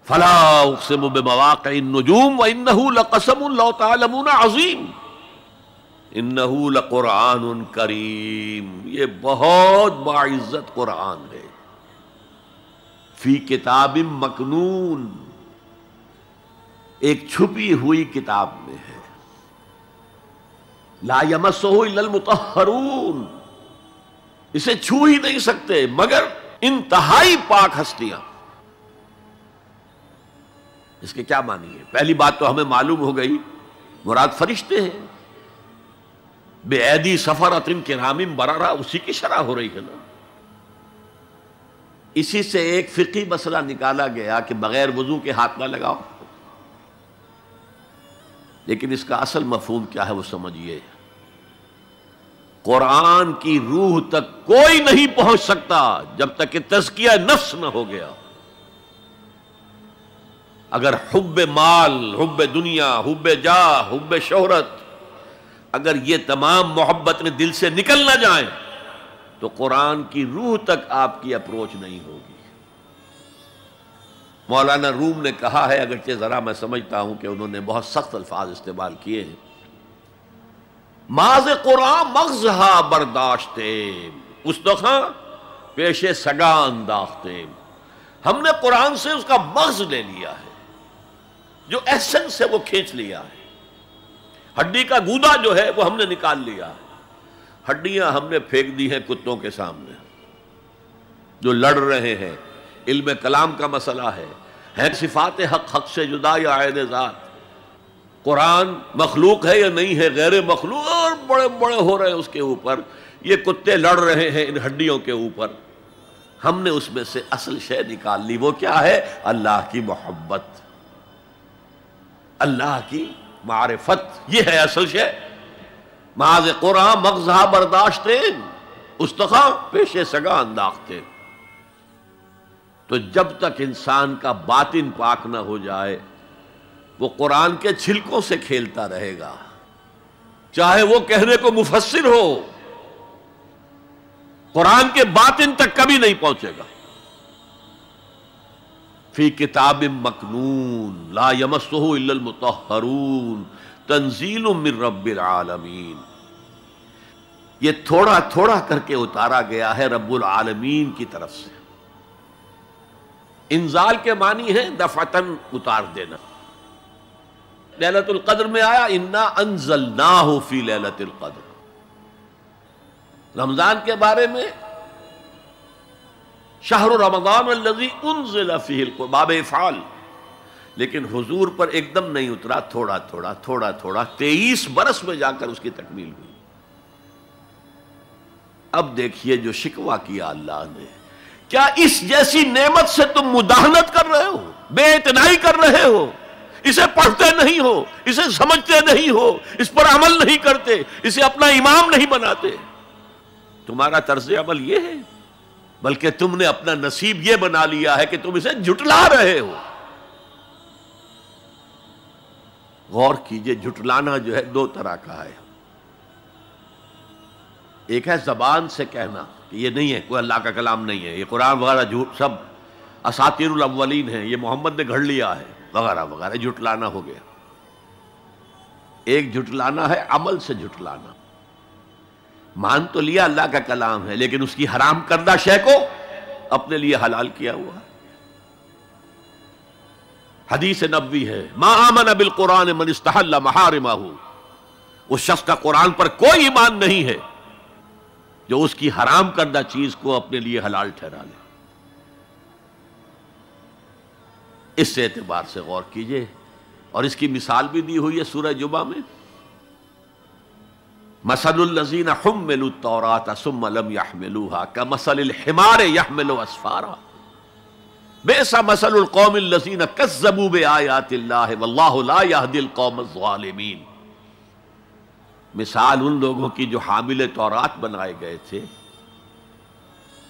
فلا اقسم بمواقع النجوم وانه لقسم لو تعلمون عظیم انہ لقرآن کریم، یہ بہت باعزت قرآن ہے، فی کتاب مکنون، ایک چھپی ہوئی کتاب میں ہے، لا یمسہ الا المطہرون، اسے چھو ہی نہیں سکتے مگر انتہائی پاک ہستیاں۔ اس کے کیا معنی ہے؟ پہلی بات تو ہمیں معلوم ہو گئی، مراد فرشتے ہیں، بے ایدی سفرۃ کرام بررہ، اسی کی شرح ہو رہی ہے نا۔ اسی سے ایک فقہی مسئلہ نکالا گیا کہ بغیر وضو کے ہاتھ نہ لگاؤ، لیکن اس کا اصل مفہوم کیا ہے وہ سمجھیے۔ قرآن کی روح تک کوئی نہیں پہنچ سکتا جب تک کہ تزکیہ نفس نہ ہو گیا۔ اگر حب مال، حب دنیا، حب جاہ، حب شہرت، اگر یہ تمام محبت میں دل سے نکل نہ جائیں تو قرآن کی روح تک آپ کی اپروچ نہیں ہوگی۔ مولانا روم نے کہا ہے، اگرچہ ذرا میں سمجھتا ہوں کہ انہوں نے بہت سخت الفاظ استعمال کیے ہیں، ماز قرآن مغزہا برداشتے استخاں پیش سگا انداختے، ہم نے قرآن سے اس کا مغز لے لیا ہے، جو ایسنس ہے وہ کھینچ لیا ہے، ہڈی کا گودا جو ہے وہ ہم نے نکال لیا ہے، ہڈیاں ہم نے پھینک دی ہیں کتوں کے سامنے جو لڑ رہے ہیں۔ علم کلام کا مسئلہ ہے صفات حق حق سے جدا یا عین ذات، قرآن مخلوق ہے یا نہیں ہے، غیر مخلوق، اور بڑے بڑے ہو رہے ہیں اس کے اوپر، یہ کتے لڑ رہے ہیں ان ہڈیوں کے اوپر۔ ہم نے اس میں سے اصل شے نکال لی، وہ کیا ہے؟ اللہ کی محبت، اللہ کی معرفت، یہ ہے اصل شے۔ معاذ قرآن مغزہ برداشتے استخاں پیش سگا انداختے۔ تو جب تک انسان کا باطن پاک نہ ہو جائے وہ قرآن کے چھلکوں سے کھیلتا رہے گا، چاہے وہ کہنے کو مفسر ہو، قرآن کے باطن تک کبھی نہیں پہنچے گا۔ فی کتاب مکنون لا یمسہ الا المطہرون تنزیل من رب العالمین، یہ تھوڑا تھوڑا کر کے اتارا گیا ہے رب العالمین کی طرف سے۔ انزال کے معنی ہے دفعتاً اتار دینا۔ لیلۃ القدر میں آیا انا انزلناہ فی لیلۃ القدر، رمضان کے بارے میں شہر رمضان الذی انزل فیہ القرآن، باب افعال، لیکن حضور پر ایک دم نہیں اترا، تھوڑا تھوڑا تھوڑا تھوڑا 23 برس میں جا کر اس کی تکمیل ہوئی۔ اب دیکھیے جو شکوہ کیا اللہ نے، کیا اس جیسی نعمت سے تم مداہنت کر رہے ہو، بے اعتنائی کر رہے ہو، اسے پڑھتے نہیں ہو، اسے سمجھتے نہیں ہو، اس پر عمل نہیں کرتے، اسے اپنا امام نہیں بناتے؟ تمہارا طرز عمل یہ ہے، بلکہ تم نے اپنا نصیب یہ بنا لیا ہے کہ تم اسے جھٹلا رہے ہو۔ غور کیجئے، جھٹلانا جو ہے دو طرح کا ہے، ایک ہے زبان سے کہنا کہ یہ نہیں ہے، کوئی اللہ کا کلام نہیں ہے، یہ قرآن وغیرہ جھوٹ، سب اساطیر الاولین ہیں، یہ محمد نے گھڑ لیا ہے وغیرہ وغیرہ، جھٹلانا ہو گیا۔ ایک جھٹلانا ہے عمل سے جھٹلانا، مان تو لیا اللہ کا کلام ہے لیکن اس کی حرام کردہ شے کو اپنے لیے حلال کیا ہوا۔ حدیث نبوی ہے ما آمن بالقرآن من استحل محارمہ، اس شخص کا قرآن پر کوئی ایمان نہیں ہے جو اس کی حرام کردہ چیز کو اپنے لیے حلال ٹھہرا لے۔ اس اعتبار سے غور کیجئے، اور اس کی مثال بھی دی ہوئی ہے سورہ جمعہ میں، مثل الذین حملوا التوراۃ ثم لم يحملوها كمثل الحمار يحمل اسفارا بئس مثل القوم الذین کذبوا بآیات اللہ واللہ لا يهدی القوم الظالمین۔ مثال ان لوگوں کی جو حامل تورات بنائے گئے تھے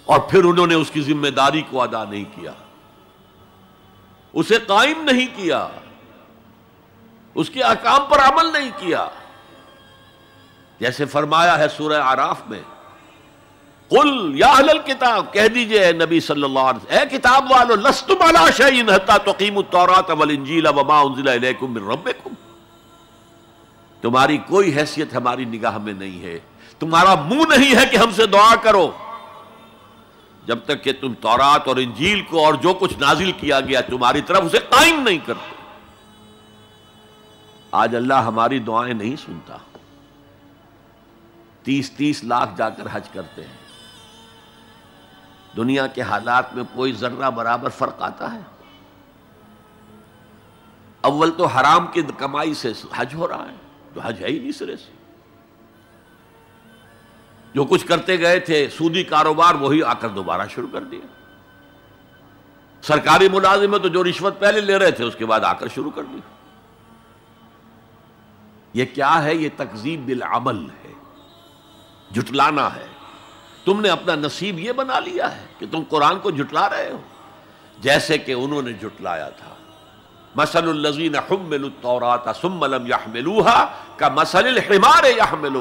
اور پھر انہوں نے اس کی ذمہ داری کو ادا نہیں کیا، اسے قائم نہیں کیا، اس کے احکام پر عمل نہیں کیا۔ جیسے فرمایا ہے سورہ اعراف میں قل یا اہل الکتاب، کہہ دیجئے اے نبی صلی اللہ علیہ وسلم، اے کتاب والو، لستم علی شیء حتی تقیموا التوراۃ والانجیل وما انزل الیکم من ربکم، تمہاری کوئی حیثیت ہماری نگاہ میں نہیں ہے، تمہارا منہ نہیں ہے کہ ہم سے دعا کرو جب تک کہ تم تورات اور انجیل کو اور جو کچھ نازل کیا گیا تمہاری طرف اسے قائم نہیں کرتے۔ آج اللہ ہماری دعائیں نہیں سنتا، 30 لاکھ جا کر حج کرتے ہیں، دنیا کے حالات میں کوئی ذرہ برابر فرق آتا ہے؟ اول تو حرام کی کمائی سے حج ہو رہا ہے، جو حج ہے ہی نہیں سرے سے، جو کچھ کرتے گئے تھے سودی کاروبار وہی آ کر دوبارہ شروع کر دیا، سرکاری ملازم ہے تو جو رشوت پہلے لے رہے تھے اس کے بعد آ کر شروع کر دی۔ یہ کیا ہے؟ یہ تکذیب بالعمل ہے، جھٹلانا ہے۔ تم نے اپنا نصیب یہ بنا لیا ہے کہ تم قرآن کو جھٹلا رہے ہو، جیسے کہ انہوں نے جھٹلایا تھا۔ مثل الذین حملوا التوراۃ ثم لم يحملوها كمثل الحمار يحمل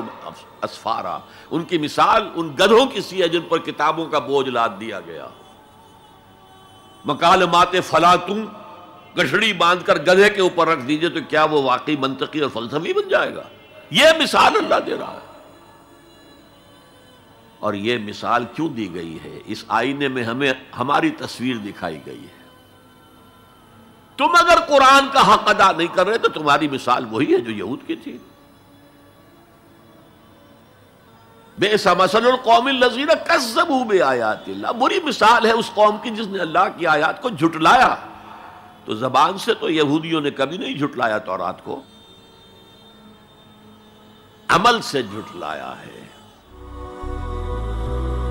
اسفارا، ان کی مثال ان گدھوں کی سی ہے جن پر کتابوں کا بوجھ لاد دیا گیا۔ مکالمات فلاطوں، گٹھڑی باندھ کر گدھے کے اوپر رکھ دیجئے تو کیا وہ واقعی منطقی اور فلسفی بن جائے گا؟ یہ مثال اللہ دے رہا ہے۔ اور یہ مثال کیوں دی گئی ہے؟ اس آئینے میں ہمیں ہماری تصویر دکھائی گئی ہے۔ تم اگر قرآن کا حق ادا نہیں کر رہے تو تمہاری مثال وہی ہے جو یہود کی تھی۔ بئس مثل القوم الذین کذبوا بآیات اللہ، بری مثال ہے اس قوم کی جس نے اللہ کی آیات کو جھٹلایا۔ تو زبان سے تو یہودیوں نے کبھی نہیں جھٹلایا تورات کو، عمل سے جھٹلایا ہے۔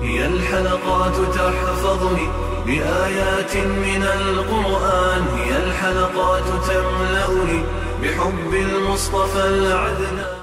هي الحلقات تحفظني بآيات من القرآن، هي الحلقات تملأني بحب المصطفى العدنان.